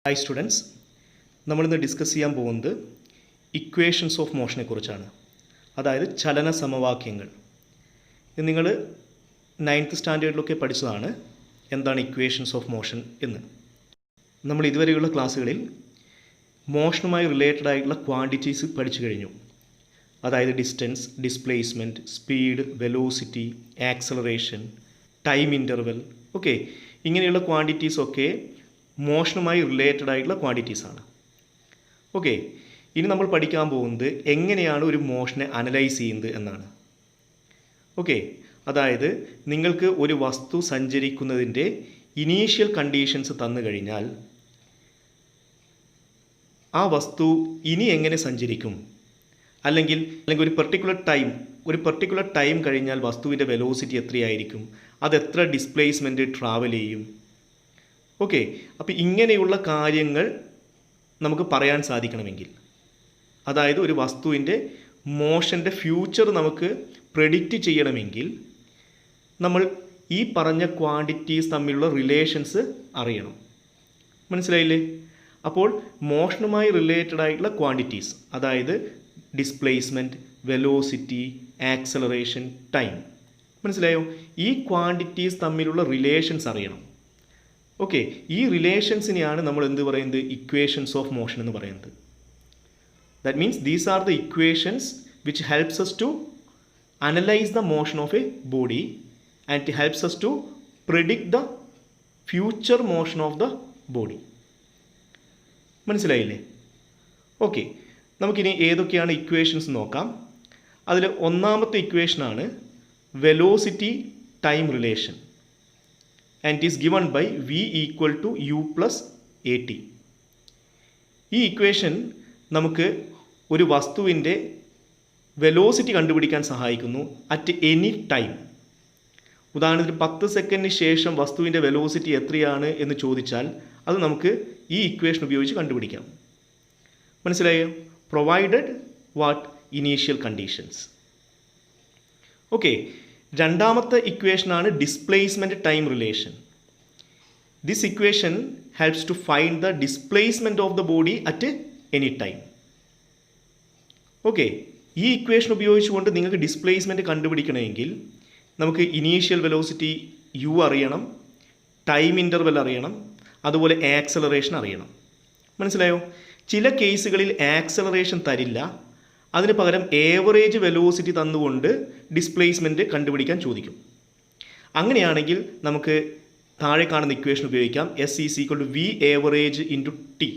Hi students, നമ്മളിന്ന് discuss ചെയ്യാൻ പോകുന്നത് ഇക്വേഷൻസ് ഓഫ് മോഷനെ കുറിച്ചാണ്. അതായത് ചലന സമവാക്യങ്ങൾ. ഇത് നിങ്ങൾ 9th സ്റ്റാൻഡേർഡിലൊക്കെ പഠിച്ചതാണ് എന്താണ് ഇക്വേഷൻസ് ഓഫ് മോഷൻ എന്ന്. നമ്മൾ ഇതുവരെയുള്ള ക്ലാസ്സുകളിൽ മോഷനുമായി റിലേറ്റഡ് ആയിട്ടുള്ള ക്വാണ്ടിറ്റീസ് പഠിച്ചു കഴിഞ്ഞു. അതായത് distance, displacement, speed, velocity, acceleration, time interval, okay, ഇങ്ങനെയുള്ള ക്വാണ്ടിറ്റീസൊക്കെ മോഷനുമായി റിലേറ്റഡ് ആയിട്ടുള്ള ക്വാണ്ടിറ്റീസാണ്. ഓക്കെ, ഇനി നമ്മൾ പഠിക്കാൻ പോകുന്നത് എങ്ങനെയാണ് ഒരു മോഷനെ അനലൈസ് ചെയ്യുന്നത് എന്നാണ്. ഓക്കെ, അതായത് നിങ്ങൾക്ക് ഒരു വസ്തു സഞ്ചരിക്കുന്നതിൻ്റെ ഇനീഷ്യൽ കണ്ടീഷൻസ് തന്നു കഴിഞ്ഞാൽ ആ വസ്തു ഇനി എങ്ങനെ സഞ്ചരിക്കും, അല്ലെങ്കിൽ ഒരു പെർട്ടിക്കുലർ ടൈം കഴിഞ്ഞാൽ വസ്തുവിൻ്റെ വെലോസിറ്റി എത്രയായിരിക്കും, അതെത്ര ഡിസ്പ്ലേസ്മെൻറ്റ് ട്രാവൽ ചെയ്യും. ഓക്കെ, അപ്പോൾ ഇങ്ങനെയുള്ള കാര്യങ്ങൾ നമുക്ക് പറയാൻ സാധിക്കണമെങ്കിൽ, അതായത് ഒരു വസ്തുവിൻ്റെ മോഷൻ്റെ ഫ്യൂച്ചർ നമുക്ക് പ്രെഡിക്റ്റ് ചെയ്യണമെങ്കിൽ നമ്മൾ ഈ പറഞ്ഞ ക്വാണ്ടിറ്റീസ് തമ്മിലുള്ള റിലേഷൻസ് അറിയണം. മനസ്സിലായില്ലേ? അപ്പോൾ മോഷനുമായി റിലേറ്റഡ് ആയിട്ടുള്ള ക്വാണ്ടിറ്റീസ്, അതായത് ഡിസ്പ്ലേസ്മെൻറ്റ്, വെലോസിറ്റി, ആക്സലറേഷൻ, ടൈം, മനസ്സിലായോ? ഈ ക്വാണ്ടിറ്റീസ് തമ്മിലുള്ള റിലേഷൻസ് അറിയണം. ഓക്കെ, ഈ റിലേഷൻസിനെയാണ് നമ്മൾ എന്ത് പറയുന്നത്? ഇക്വേഷൻസ് ഓഫ് മോഷൻ എന്ന് പറയുന്നത്. That means these are the equations which helps us to analyze the motion of a body and it helps us to predict the future motion of the body. മനസ്സിലായില്ലേ? Okay, നമുക്കിനി ഏതൊക്കെയാണ് equations നോക്കാം. അതിൽ ഒന്നാമത്തെ ഇക്വേഷനാണ് velocity time relation, and it is given by v equal to u plus at. ഈ equation നമുക്ക് ഒരു വസ്തുവിൻ്റെ വെലോസിറ്റി കണ്ടുപിടിക്കാൻ സഹായിക്കുന്നു അറ്റ് എനി ടൈം. ഉദാഹരണത്തിന് 10 സെക്കൻഡിന് ശേഷം വസ്തുവിൻ്റെ വെലോസിറ്റി എത്രയാണ് എന്ന് ചോദിച്ചാൽ അത് നമുക്ക് ഈ ഇക്വേഷൻ ഉപയോഗിച്ച് കണ്ടുപിടിക്കാം. മനസ്സിലായോ? Provided what initial conditions. Okay, രണ്ടാമത്തെ ഇക്വേഷനാണ് displacement time relation. This equation helps to find the displacement of the body at any time. Okay, ഈ ഇക്വേഷൻ ഉപയോഗിച്ചുകൊണ്ട് നിങ്ങൾക്ക് ഡിസ്പ്ലേസ്മെൻറ്റ് കണ്ടുപിടിക്കണമെങ്കിൽ നമുക്ക് ഇനീഷ്യൽ വെലോസിറ്റി യു അറിയണം, ടൈം ഇൻ്റർവെൽ അറിയണം, അതുപോലെ ആക്സലറേഷൻ അറിയണം. മനസ്സിലായോ? ചില കേസുകളിൽ ആക്സലറേഷൻ തരില്ല, അതിന് പകരം ഏവറേജ് വെലോസിറ്റി തന്നുകൊണ്ട് ഡിസ്പ്ലേസ്മെൻറ്റ് കണ്ടുപിടിക്കാൻ ചോദിക്കും. അങ്ങനെയാണെങ്കിൽ നമുക്ക് താഴെ കാണുന്ന ഇക്വേഷൻ ഉപയോഗിക്കാം. S is equal to V average into T.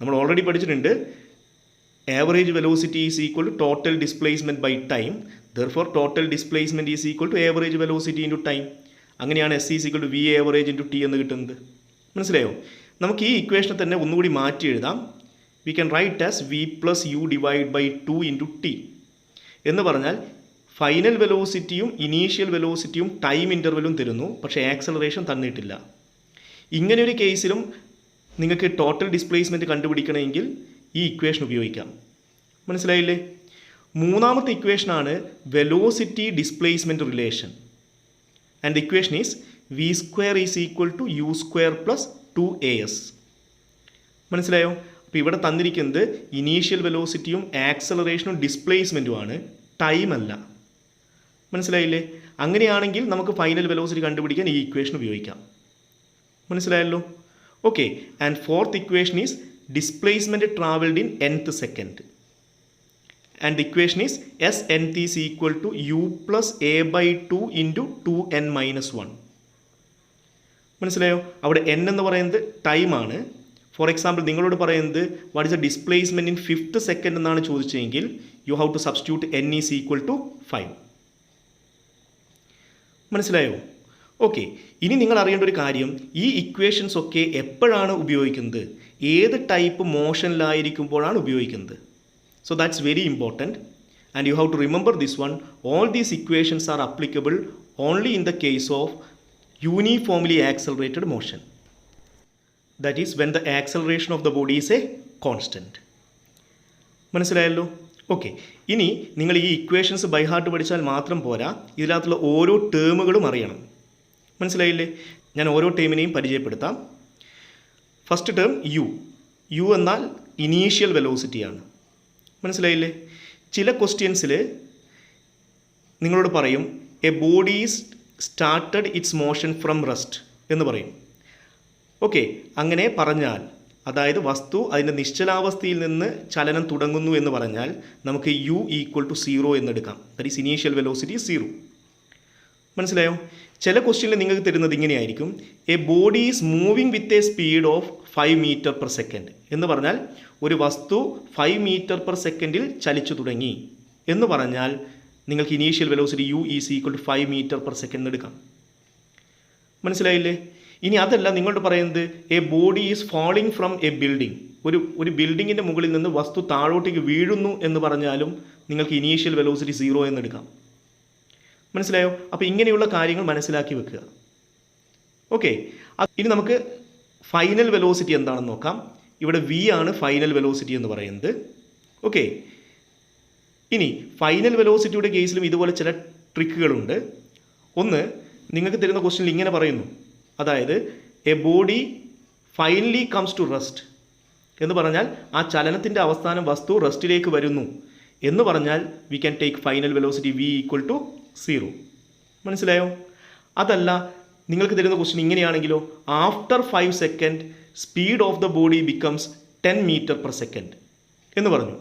നമ്മൾ ഓൾറെഡി പഠിച്ചിട്ടുണ്ട് average velocity is equal to total displacement by time. Therefore total displacement is equal to average velocity into time. അങ്ങനെയാണ് S is equal to V average into T എന്ന് കിട്ടുന്നത്. മനസ്സിലായോ? നമുക്ക് ഈ ഇക്വേഷനെ തന്നെ ഒന്നുകൂടി മാറ്റി എഴുതാം. We can write as v plus U divide by 2 into T എന്ന് പറഞ്ഞാൽ ഫൈനൽ വെലോസിറ്റിയും ഇനീഷ്യൽ വെലോസിറ്റിയും ടൈം ഇൻ്റർവെലും തരുന്നു, പക്ഷേ ആക്സലറേഷൻ തന്നിട്ടില്ല. ഇങ്ങനെയൊരു കേസിലും നിങ്ങൾക്ക് ടോട്ടൽ ഡിസ്പ്ലേസ്മെൻറ്റ് കണ്ടുപിടിക്കണമെങ്കിൽ ഈ ഇക്വേഷൻ ഉപയോഗിക്കാം. മനസ്സിലായില്ലേ? മൂന്നാമത്തെ ഇക്വേഷനാണ് velocity displacement relation, and the equation is V square is equal to U square plus 2as. മനസ്സിലായോ? അപ്പോൾ ഇവിടെ തന്നിരിക്കുന്നത് ഇനീഷ്യൽ വെലോസിറ്റിയും ആക്സലറേഷനും ഡിസ്പ്ലേസ്മെൻറ്റുമാണ്, ടൈം അല്ല. മനസ്സിലായില്ലേ? അങ്ങനെയാണെങ്കിൽ നമുക്ക് ഫൈനൽ വെലോസിറ്റി കണ്ടുപിടിക്കാൻ ഈ ഇക്വേഷൻ ഉപയോഗിക്കാം. മനസ്സിലായല്ലോ? Okay, and fourth equation is displacement travelled in nth second, and the equation is s nth is equal to U plus a by 2 into 2n-1. മനസ്സിലായോ? അവിടെ n എന്ന് പറയുന്നത് ടൈമാണ്. ഫോർ എക്സാമ്പിൾ നിങ്ങളോട് പറയുന്നത് what is a displacement in 5th second എന്നാണ് ചോദിച്ചതെങ്കിൽ you have to substitute n is equal to 5. മനസ്സിലായോ? ഓക്കെ, ഇനി നിങ്ങൾ അറിയേണ്ട ഒരു കാര്യം, ഈ ഇക്വേഷൻസ് ഒക്കെ എപ്പോഴാണ് ഉപയോഗിക്കുന്നത്, ഏത് ടൈപ്പ് മോഷനിലായിരിക്കുമ്പോഴാണ് ഉപയോഗിക്കുന്നത്. So that's very important and you have to remember this one. All these equations are applicable only in the case of uniformly accelerated motion, that is when the acceleration of the body is a constant. മനസ്സിലായല്ലോ? Okay, ഇനി നിങ്ങൾ ഈ equations by heart പഠിച്ചാൽ മാത്രം പോരാ, ഇതിനകത്തുള്ള ഓരോ ടേമുകളും അറിയണം. മനസ്സിലായില്ലേ? ഞാൻ ഓരോ ടേമിനെയും പരിചയപ്പെടുത്താം. ഫസ്റ്റ് ടേം യു എന്നാൽ ഇനീഷ്യൽ വെലോസിറ്റിയാണ്. മനസ്സിലായില്ലേ? ചില ക്വസ്റ്റ്യൻസിൽ നിങ്ങളോട് പറയും A body is started it's motion from rest എന്ന് പറയും. ഓക്കെ, അങ്ങനെ പറഞ്ഞാൽ, അതായത് വസ്തു അതിൻ്റെ നിശ്ചലാവസ്ഥയിൽ നിന്ന് ചലനം തുടങ്ങുന്നു എന്ന് പറഞ്ഞാൽ നമുക്ക് u ഈക്വൽ ടു 0 എന്നെടുക്കാം. That is initial velocity 0. മനസ്സിലായോ? ചില ക്വസ്റ്റ്യനിൽ നിങ്ങൾക്ക് തരുന്നത് ഇങ്ങനെയായിരിക്കും, a body is moving with a speed of 5 metre per second എന്ന് പറഞ്ഞാൽ ഒരു വസ്തു 5 മീറ്റർ പെർ സെക്കൻഡിൽ ചലിച്ചു തുടങ്ങി എന്ന് പറഞ്ഞാൽ നിങ്ങൾക്ക് initial velocity u is equal to 5 metre per second എടുക്കാം. മനസ്സിലായില്ലേ? ഇനി അതല്ല, നിങ്ങളോട് പറയുന്നത് a body is falling from a building, ഒരു ബിൽഡിങ്ങിൻ്റെ മുകളിൽ നിന്ന് വസ്തു താഴോട്ടേക്ക് വീഴുന്നു എന്ന് പറഞ്ഞാലും നിങ്ങൾക്ക് ഇനീഷ്യൽ വെലോസിറ്റി 0 എന്നെടുക്കാം. മനസ്സിലായോ? അപ്പോൾ ഇങ്ങനെയുള്ള കാര്യങ്ങൾ മനസ്സിലാക്കി വെക്കുക. ഓക്കെ, ഇനി നമുക്ക് ഫൈനൽ വെലോസിറ്റി എന്താണെന്ന് നോക്കാം. ഇവിടെ v ആണ് ഫൈനൽ വെലോസിറ്റി എന്ന് പറയുന്നത്. ഓക്കെ, ഇനി ഫൈനൽ വെലോസിറ്റിയുടെ കേസിലും ഇതുപോലെ ചില ട്രിക്കുകളുണ്ട്. ഒന്ന്, നിങ്ങൾക്ക് തരുന്ന ക്വസ്റ്റ്യനിൽ ഇങ്ങനെ പറയുന്നു, അതായത് a body finally comes to rest എന്ന് പറഞ്ഞാൽ ആ ചലനത്തിൻ്റെ അവസാനം വസ്തു റെസ്റ്റിലേക്ക് വരുന്നു എന്ന് പറഞ്ഞാൽ we can take final velocity v equal to 0. മനസ്സിലായോ? അതല്ല, നിങ്ങൾക്ക് തരുന്ന ക്വസ്റ്റ്യൻ ഇങ്ങനെയാണെങ്കിലോ, after 5 second speed of the body becomes 10 metre per second എന്ന് പറഞ്ഞു.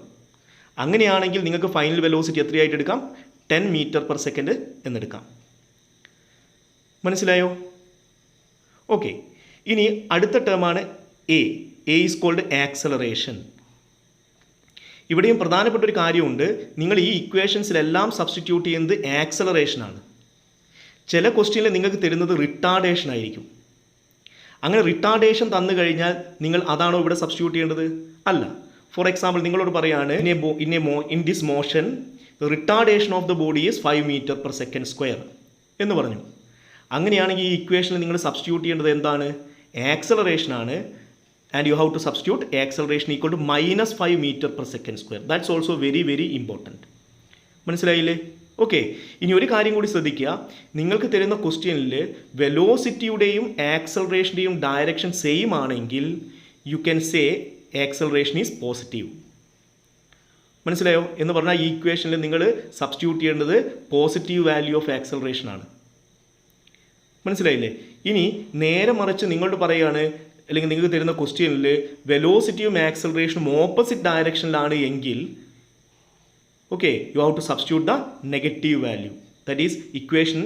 അങ്ങനെയാണെങ്കിൽ നിങ്ങൾക്ക് ഫൈനൽ വെലോസിറ്റി എത്രയായിട്ട് എടുക്കാം? 10 മീറ്റർ പെർ സെക്കൻഡ് എന്നെടുക്കാം. മനസ്സിലായോ? ഓക്കെ, ഇനി അടുത്ത ടേമാണ് എ ഈസ് കോൾഡ് ആക്സലറേഷൻ. ഇവിടെയും പ്രധാനപ്പെട്ട ഒരു കാര്യമുണ്ട്, നിങ്ങൾ ഈ ഇക്വേഷൻസിലെല്ലാം സബ്സ്റ്റിറ്റ്യൂട്ട് ചെയ്യുന്നത് ആക്സലറേഷനാണ്. ചില ക്വസ്റ്റ്യനിൽ നിങ്ങൾക്ക് തരുന്നത് റിട്ടാർഡേഷൻ ആയിരിക്കും. അങ്ങനെ റിട്ടാർഡേഷൻ തന്നു കഴിഞ്ഞാൽ നിങ്ങൾ അതാണോ ഇവിടെ സബ്സ്റ്റിറ്റ്യൂട്ട് ചെയ്യേണ്ടത്? അല്ല. ഫോർ എക്സാമ്പിൾ, നിങ്ങളോട് പറയാണ് in this motion retardation of the body is 5 metre per second square എന്ന് പറഞ്ഞു. അങ്ങനെയാണെങ്കിൽ ഈ ഇക്വേഷനിൽ നിങ്ങൾ സബ്സ്റ്റിറ്റ്യൂട്ട് ചെയ്യേണ്ടത് എന്താണ്? ആക്സലറേഷനാണ്. And you have to substitute acceleration equal to -5 metre per second square. That's also very very important. മനസ്സിലായില്ലേ? ഓക്കെ, ഇനി ഒരു കാര്യം കൂടി ശ്രദ്ധിക്കുക. നിങ്ങൾക്ക് തരുന്ന ക്വസ്റ്റ്യനിൽ വെലോസിറ്റിയുടെയും ആക്സലറേഷൻ്റെയും ഡയറക്ഷൻ സെയിം ആണെങ്കിൽ you can say acceleration is positive. മനസ്സിലായോ? എന്ന് പറഞ്ഞാൽ ഈ ഇക്വേഷനിൽ നിങ്ങൾ സബ്സ്റ്റിറ്റ്യൂട്ട് ചെയ്യേണ്ടത് പോസിറ്റീവ് വാല്യൂ ഓഫ് ആക്സലറേഷൻ ആണ്. മനസ്സിലായില്ലേ? ഇനി നേരെ മറിച്ച് നിങ്ങളോട് പറയുകയാണ്, അല്ലെങ്കിൽ നിങ്ങൾക്ക് തരുന്ന ക്വസ്റ്റ്യനിൽ വെലോസിറ്റിയും ആക്സലറേഷനും ഓപ്പോസിറ്റ് ഡയറക്ഷനിലാണ് എങ്കിൽ okay, you have to substitute the negative value. That is equation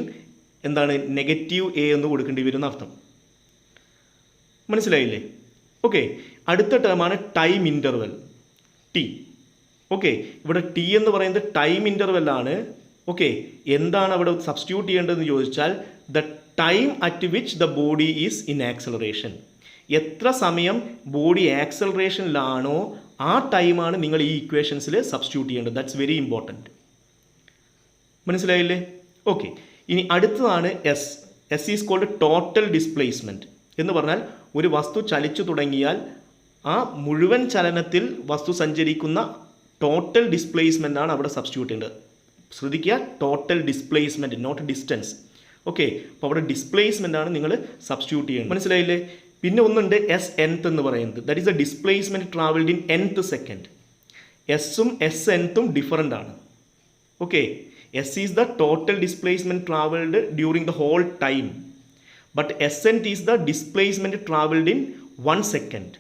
എന്താണ്? നെഗറ്റീവ് a എന്ന് കൊടുക്കേണ്ടി വരുന്ന അർത്ഥം. മനസ്സിലായില്ലേ? ഓക്കെ, അടുത്ത ടേമാണ് ടൈം ഇൻ്റർവെൽ ടി. ഓക്കെ, ഇവിടെ ടി എന്ന് പറയുന്നത് ടൈം ഇൻ്റർവെല്ലാണ്. ഓക്കെ, എന്താണ് അവിടെ സബ്സ്റ്റിറ്റ്യൂട്ട് ചെയ്യേണ്ടതെന്ന് ചോദിച്ചാൽ the time at which the body is in acceleration. എത്ര സമയം ബോഡി ആക്സലറേഷനിലാണോ ആ ടൈമാണ് നിങ്ങൾ ഈ ഇക്വേഷൻസിൽ സബ്സ്റ്റിറ്റ്യൂട്ട് ചെയ്യേണ്ടത്. That's very important. മനസ്സിലായില്ലേ? ഓക്കെ, ഇനി അടുത്തതാണ് s is called total displacement എന്ന് പറഞ്ഞാൽ ഒരു വസ്തു ചലിച്ചു തുടങ്ങിയാൽ ആ മുഴുവൻ ചലനത്തിൽ വസ്തു സഞ്ചരിക്കുന്ന ടോട്ടൽ ഡിസ്പ്ലേസ്മെൻ്റ് ആണ് അവിടെ സബ്സ്റ്റിറ്റ്യൂട്ട് ചെയ്യേണ്ടത്. ശ്രദ്ധിക്കുക, total displacement, not distance. Okay, അപ്പോൾ അവിടെ ഡിസ്പ്ലേസ്മെൻ്റ് ആണ് നിങ്ങൾ സബ്സ്റ്റിറ്റ്യൂട്ട് ചെയ്യുന്നത്. മനസ്സിലായില്ലേ? പിന്നെ ഒന്നുണ്ട് nth എന്ന് പറയുന്നത്. That is a displacement travelled in nth second. എസ്സും nthും ഡിഫറൻ്റ് ആണ്. Okay, S is the total displacement travelled during the whole time, but nth is the displacement travelled in 1 second.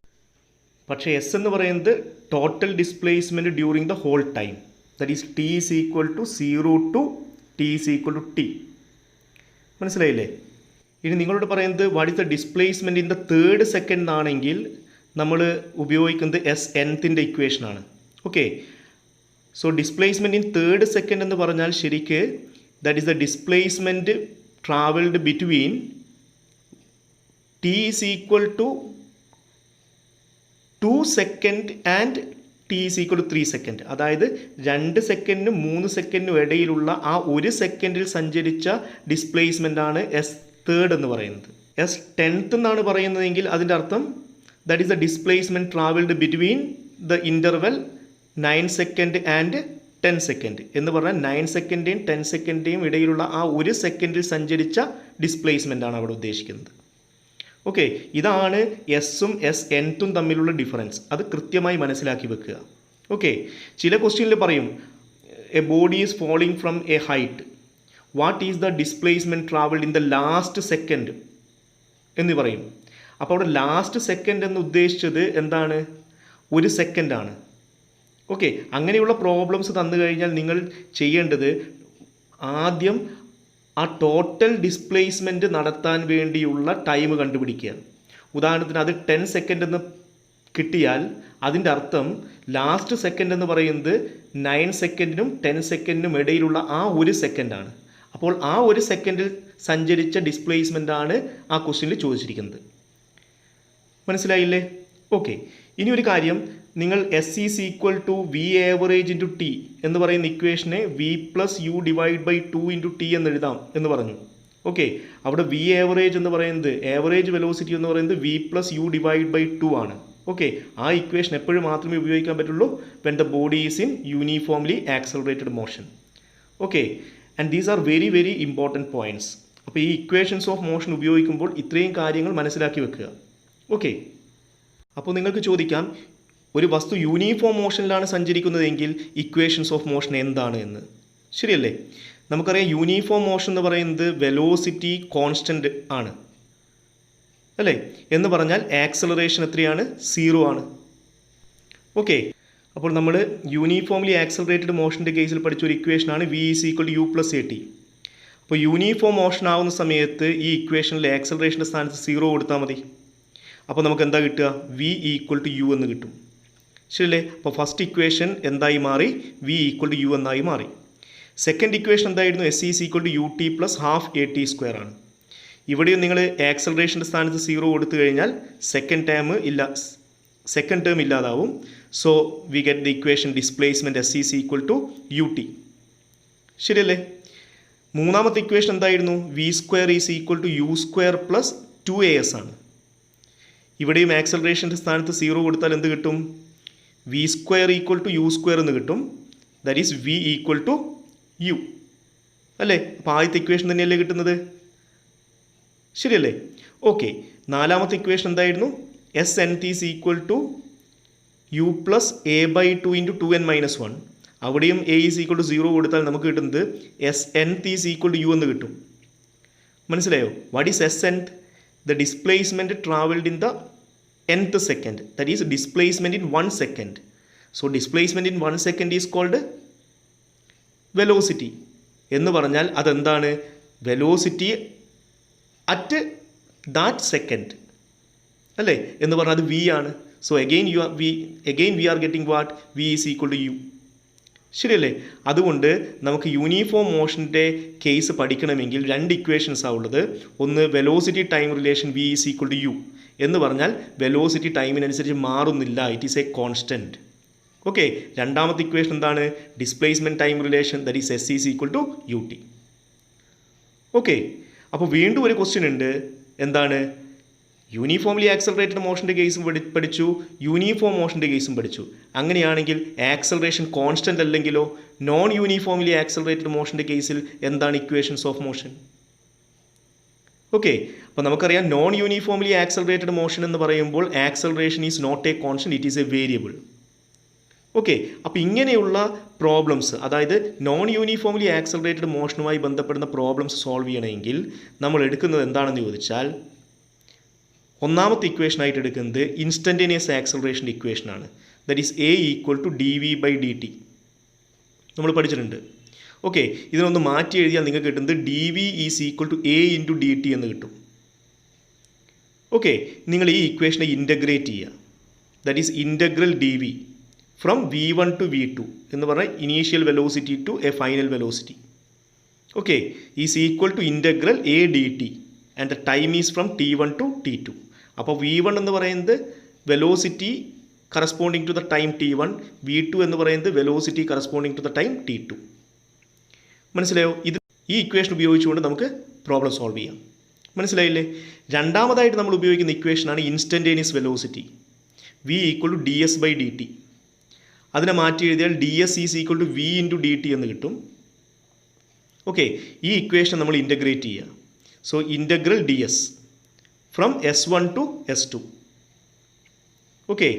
പക്ഷേ എസ് എന്ന് പറയുന്നത് total displacement during the whole time. That is t is equal to 0 to t is equal to t. മനസ്സിലായില്ലേ? ഇനി നിങ്ങളോട് പറയുന്നത് what is the displacement in the 3rd second ആണെങ്കിൽ നമ്മൾ ഉപയോഗിക്കുന്നത് nthൻ്റെ ഇക്വേഷനാണ്. Okay, so displacement in 3rd second എന്ന് പറഞ്ഞാൽ ശരിക്ക് that is the displacement travelled between t is equal to 2 second and t is equal to 3 second. അതായത് 2 സെക്കൻഡിനും 3 സെക്കൻഡിനും ഇടയിലുള്ള ആ 1 സെക്കൻഡിൽ സഞ്ചരിച്ച ഡിസ്പ്ലേസ്മെൻ്റ് ആണ് S3rd എന്ന് പറയുന്നത്. S10th എന്നാണ് പറയുന്നതെങ്കിൽ അതിൻ്റെ അർത്ഥം that is the displacement travelled between the interval 9 second and 10 second എന്ന് പറഞ്ഞാൽ 9 സെക്കൻഡിൻ്റെയും 10 സെക്കൻഡിൻ്റെയും ഇടയിലുള്ള ആ 1 സെക്കൻഡിൽ സഞ്ചരിച്ച ഡിസ്പ്ലേസ്മെൻ്റ് ആണ് അവിടെ ഉദ്ദേശിക്കുന്നത്. ഓക്കെ, ഇതാണ് എസ്സും എസ് എൻത്തും തമ്മിലുള്ള ഡിഫറൻസ്. അത് കൃത്യമായി മനസ്സിലാക്കി വെക്കുക. ഓക്കെ, ചില ക്വസ്റ്റ്യനിൽ പറയും A body is falling from A height, what is the displacement travelled in the last second എന്ന് പറയും. അപ്പോൾ അവിടെ ലാസ്റ്റ് സെക്കൻഡ് എന്ന് ഉദ്ദേശിച്ചത് എന്താണ്? ഒരു സെക്കൻഡാണ്. ഓക്കെ, അങ്ങനെയുള്ള പ്രോബ്ലംസ് തന്നു കഴിഞ്ഞാൽ നിങ്ങൾ ചെയ്യേണ്ടത് ആദ്യം ആ ടോട്ടൽ ഡിസ്പ്ലേസ്മെൻറ്റ് നടത്താൻ വേണ്ടിയുള്ള ടൈം കണ്ടുപിടിക്കുക. ഉദാഹരണത്തിന് അത് 10 സെക്കൻഡ് എന്ന് കിട്ടിയാൽ അതിൻ്റെ അർത്ഥം ലാസ്റ്റ് സെക്കൻഡ് എന്ന് പറയുന്നത് 9 സെക്കൻഡിനും 10 സെക്കൻഡിനും ഇടയിലുള്ള ആ ഒരു സെക്കൻഡാണ്. അപ്പോൾ ആ ഒരു സെക്കൻഡിൽ സഞ്ചരിച്ച ഡിസ്പ്ലേസ്മെൻ്റ് ആണ് ആ ക്വസ്റ്റ്യനിൽ ചോദിച്ചിരിക്കുന്നത്. മനസ്സിലായില്ലേ? ഓക്കെ, ഇനി ഒരു കാര്യം, നിങ്ങൾ S is equal to V average into T എന്ന് പറയുന്ന ഇക്വേഷനെ V plus U divide by 2 into T എന്ന് എഴുതാം എന്ന് പറഞ്ഞു. ഓക്കെ, അവിടെ വി ആവറേജ് എന്ന് പറയുന്നത്, ആവറേജ് വെലോസിറ്റി എന്ന് പറയുന്നത് v plus U divide by 2 ആണ്. ഓക്കെ, ആ ഇക്വേഷൻ എപ്പോഴും മാത്രമേ ഉപയോഗിക്കാൻ പറ്റുള്ളൂ when the body is in uniformly accelerated motion. Okay, and these are very very important points. അപ്പോൾ ഈ ഇക്വേഷൻസ് ഓഫ് മോഷൻ ഉപയോഗിക്കുമ്പോൾ ഇത്രയും കാര്യങ്ങൾ മനസ്സിലാക്കി വെക്കുക. ഓക്കെ, അപ്പോൾ നിങ്ങൾക്ക് ചോദിക്കാം, ഒരു വസ്തു യൂണിഫോം മോഷനിലാണ് സഞ്ചരിക്കുന്നതെങ്കിൽ ഇക്വേഷൻസ് ഓഫ് മോഷൻ എന്താണ് എന്ന്. ശരിയല്ലേ? നമുക്കറിയാം യൂണിഫോം മോഷൻ എന്ന് പറയുന്നത് വെലോസിറ്റി കോൺസ്റ്റൻ്റ് ആണ് അല്ലേ? എന്ന് പറഞ്ഞാൽ ആക്സലറേഷൻ എത്രയാണ്? 0 ആണ്. ഓക്കെ, അപ്പോൾ നമ്മൾ യൂണിഫോംലി ആക്സലറേറ്റഡ് മോഷൻ്റെ കേസിൽ പഠിച്ച ഒരു ഇക്വേഷനാണ് V is equal to U plus A T. അപ്പോൾ യൂണിഫോം മോഷൻ ആവുന്ന സമയത്ത് ഈ ഇക്വേഷനിൽ ആക്സലറേഷൻ്റെ സ്ഥാനത്ത് 0 കൊടുത്താൽ മതി. അപ്പോൾ നമുക്ക് എന്താ കിട്ടുക? വി ഈക്വൽ ടു യു എന്ന് കിട്ടും. ശരിയല്ലേ? അപ്പോൾ ഫസ്റ്റ് ഇക്വേഷൻ എന്തായി മാറി? വി ഈക്വൽ ടു യു എന്നായി മാറി. സെക്കൻഡ് ഇക്വേഷൻ എന്തായിരുന്നു? S is equal to U T plus half A T square ആണ്. ഇവിടെയും നിങ്ങൾ ആക്സലറേഷൻ്റെ സ്ഥാനത്ത് 0 കൊടുത്തു കഴിഞ്ഞാൽ സെക്കൻഡ് ടേം ഇല്ലാതാവും. So we get the equation displacement S is equal to U T. ശരിയല്ലേ? മൂന്നാമത്തെ ഇക്വേഷൻ എന്തായിരുന്നു? V square is equal to U square plus 2as ആണ്. ഇവിടെയും ആക്സലറേഷൻ്റെ സ്ഥാനത്ത് 0 കൊടുത്താൽ എന്ത് കിട്ടും? V square equal to U square എന്ന് കിട്ടും. That is v equal to u അല്ലേ? അപ്പോൾ ആദ്യത്തെ ഇക്വേഷൻ തന്നെയല്ലേ കിട്ടുന്നത്? ശരിയല്ലേ? ഓക്കെ, നാലാമത്തെ ഇക്വേഷൻ എന്തായിരുന്നു? S n is equal to U plus a by 2 into 2n-1. അവിടെയും എ ഈസ് ഈക്വൽ ടു 0 കൊടുത്താൽ നമുക്ക് കിട്ടുന്നത് s n is equal to u എന്ന് കിട്ടും. മനസ്സിലായോ? What is s n? The displacement travelled in the nth second, that is displacement in 1 second. So displacement in 1 second is called velocity. എന്ന് പറഞ്ഞാൽ അതെന്താണ്? Velocity at that second അല്ലേ? എന്ന് പറഞ്ഞാൽ അത് വി ആണ്. So again we are getting what? V is equal to u. ശരിയല്ലേ? അതുകൊണ്ട് നമുക്ക് യൂണിഫോം മോഷൻ്റെ കേസ് പഠിക്കണമെങ്കിൽ 2 ഇക്വേഷൻസാണ് ഉള്ളത്. ഒന്ന് velocity time relation v is equal to u എന്ന് പറഞ്ഞാൽ വെലോസിറ്റി ടൈമിനനുസരിച്ച് മാറുന്നില്ല, it is a constant. Okay, രണ്ടാമത്തെ ഇക്വേഷൻ എന്താണ്? Displacement time relation, that is s is equal to U t. Okay, അപ്പോൾ വീണ്ടും ഒരു ക്വസ്റ്റ്യൻ ഉണ്ട്. എന്താണ്? യൂണിഫോംലി ആക്സലറേറ്റഡ് മോഷൻ്റെ കേസും പഠിച്ചു, യൂണിഫോം മോഷൻ്റെ കേസും പഠിച്ചു. അങ്ങനെയാണെങ്കിൽ ആക്സലറേഷൻ കോൺസ്റ്റൻ്റ് അല്ലെങ്കിലോ? നോൺ യൂണിഫോംലി ആക്സലറേറ്റഡ് മോഷൻ്റെ കേസിൽ എന്താണ് ഇക്വേഷൻസ് ഓഫ് മോഷൻ? ഓക്കെ, അപ്പോൾ നമുക്കറിയാം നോൺ യൂണിഫോംലി ആക്സലറേറ്റഡ് മോഷൻ എന്ന് പറയുമ്പോൾ acceleration is not a constant, it is a variable. Okay, അപ്പോൾ ഇങ്ങനെയുള്ള പ്രോബ്ലംസ്, അതായത് നോൺ യൂണിഫോംലി ആക്സലറേറ്റഡ് മോഷനുമായി ബന്ധപ്പെടുന്ന പ്രോബ്ലംസ് സോൾവ് ചെയ്യണമെങ്കിൽ നമ്മൾ എടുക്കുന്നത് എന്താണെന്ന് ചോദിച്ചാൽ, ഒന്നാമത്തെ ഇക്വേഷനായിട്ട് എടുക്കുന്നത് ഇൻസ്റ്റൻറ്റേനിയസ് ആക്സലറേഷൻ്റെ ഇക്വേഷനാണ്. That is A equal to D V by D T. നമ്മൾ പഠിച്ചിട്ടുണ്ട്. ഓക്കെ, ഇതിനൊന്ന് മാറ്റി എഴുതിയാൽ നിങ്ങൾക്ക് കിട്ടുന്നത് D V is equal to A into D T എന്ന് കിട്ടും. ഓക്കെ, നിങ്ങൾ ഈ ഇക്വേഷനെ ഇൻ്റഗ്രേറ്റ് ചെയ്യുക. That is integral D V from v1 to v2 എന്ന് പറഞ്ഞാൽ initial velocity to A final velocity. Okay, is equal to integral A D T and the time is from t1 to t2. അപ്പോൾ v1 എന്ന് പറയുന്നത് velocity corresponding to the time t1, v2 എന്ന് പറയുന്നത് velocity corresponding to the time t2. മനസ്സിലായോ? ഈ equation ഉപയോഗിച്ചുകൊണ്ട് നമുക്ക് problem solve ചെയ്യാം. മനസ്സിലായില്ലേ? രണ്ടാമതായിട്ട് നമ്മൾ ഉപയോഗിക്കുന്ന ഇക്വേഷനാണ് instantaneous velocity, v equal to D S by D T. അതിനെ മാറ്റി എഴുതിയാൽ D S is equal to V into D T എന്ന് കിട്ടും. ഓക്കെ, ഈ ഇക്വേഷൻ നമ്മൾ ഇൻ്റഗ്രേറ്റ് ചെയ്യുക. So integral D S from S1 to S2. Okay,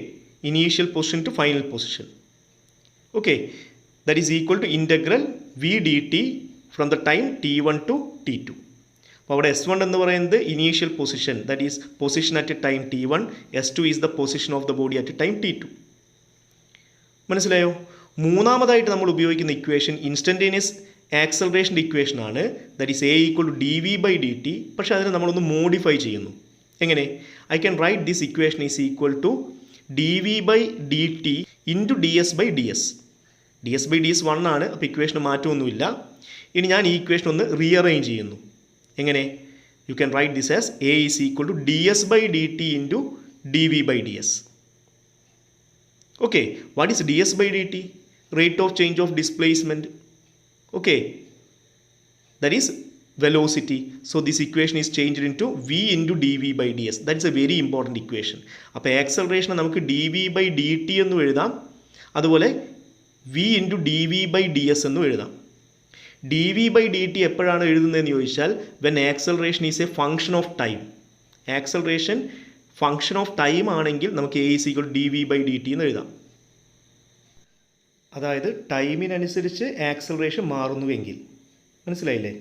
initial position to final position. Okay, that is equal to integral v dt from the time t1 to t2. അപ്പോൾ അവിടെ S1 എന്ന് പറയുന്നത് initial position, that is position at time t1, S2 is the position of the body at time t2. മനസ്സിലായോ? മൂന്നാമതായിട്ട് നമ്മൾ ഉപയോഗിക്കുന്ന equation instantaneous ആക്സലറേഷൻ്റെ equation ആണ്, that is a equal to dv by dt. പക്ഷേ അതിനെ നമ്മളൊന്ന് മോഡിഫൈ ചെയ്യുന്നു. എങ്ങനെ? I can write this equation is equal to dv by dt into ds by ds. ds by ds 1 ആണ്, അപ്പോൾ ഇക്വേഷന് മാറ്റമൊന്നുമില്ല. ഇനി ഞാൻ ഈ ഇക്വേഷൻ ഒന്ന് റീഅറേഞ്ച് ചെയ്യുന്നു. എങ്ങനെ? You can write this as a is equal to ds by dt into dv by ds. Okay, what is ds by dt? Rate of change of displacement. Okay, that is velocity. So this equation is changed into v into dv by ds. That is a very important equation. അപ്പോൾ acceleration നമുക്ക് dv by dt എന്നും എഴുതാം, അതുപോലെ v into dv by ds എന്നും എഴുതാം. dv by dt എപ്പോഴാണ് എഴുതുന്നതെന്ന് ചോദിച്ചാൽ when acceleration is a function of time. Acceleration function of time ആണെങ്കിൽ നമുക്ക് a is equal to dv by dt എന്ന് എഴുതാം. അതായത് ടൈമിനനുസരിച്ച് ആക്സലറേഷൻ മാറുന്നുവെങ്കിൽ. മനസ്സിലായില്ലേ?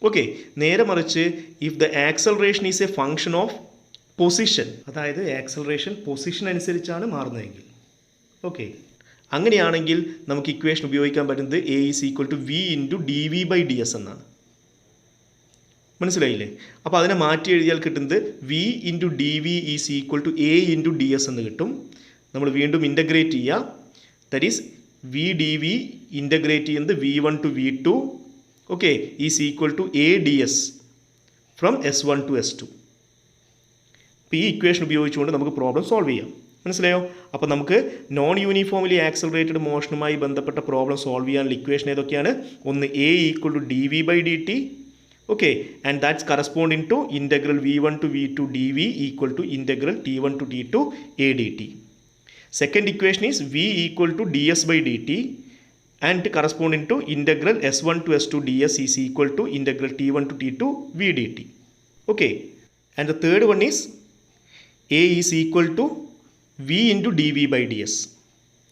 ഓക്കെ, നേരെ മറിച്ച് if the acceleration is a function of position, അതായത് ആക്സലറേഷൻ പൊസിഷൻ അനുസരിച്ചാണ് മാറുന്നതെങ്കിൽ. ഓക്കെ, അങ്ങനെയാണെങ്കിൽ നമുക്ക് ഇക്വേഷൻ ഉപയോഗിക്കാൻ പറ്റുന്നത് a is equal to v into d V by d s എന്നാണ്. മനസ്സിലായില്ലേ? അപ്പോൾ അതിനെ മാറ്റി എഴുതിയാൽ കിട്ടുന്നത് v into d V is equal to a into d s എന്ന് കിട്ടും. നമ്മൾ വീണ്ടും ഇൻ്റഗ്രേറ്റ് ചെയ്യുക, that is v d v integrate ചെയ്യുന്നത് v1 to v2 okay is equal to a ds from S1 to S2. അപ്പോൾ ഈ equation ഉപയോഗിച്ചുകൊണ്ട് നമുക്ക് പ്രോബ്ലം സോൾവ് ചെയ്യാം. മനസ്സിലായോ? അപ്പോൾ നമുക്ക് നോൺ യൂണിഫോംലി ആക്സലറേറ്റഡ് മോഷനുമായി ബന്ധപ്പെട്ട പ്രോബ്ലം സോൾവ് ചെയ്യാനുള്ള ഇക്വേഷൻ ഏതൊക്കെയാണ്? ഒന്ന് a equal to dv by dt, okay, and that's corresponding to integral v1 to v2 dv equal to integral t1 to t2 a dt. Second equation is v equal to ds by dt and corresponding to integral S1 to S2 ds is equal to integral T1 to T2 v dt. Okay, and the third one is a is equal to v into dv by ds.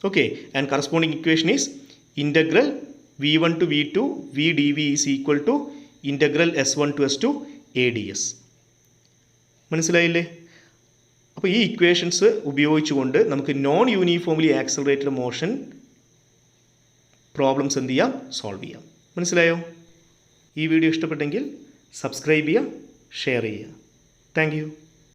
Okay, and corresponding equation is integral v1 to v2 v dv is equal to integral S1 to S2 a ds. മനസ്സിലായില്ലേ? അപ്പോൾ ഈ equations ഉപയോഗിച്ചുകൊണ്ട് നമുക്ക് non uniformly accelerated motion problems എന്ത് ചെയ്യാം? Solve ചെയ്യാം. മനസ്സിലായോ? ഈ വീഡിയോ ഇഷ്ടപ്പെട്ടെങ്കിൽ സബ്സ്ക്രൈബ് ചെയ്യുക, ഷെയർ ചെയ്യുക. Thank you.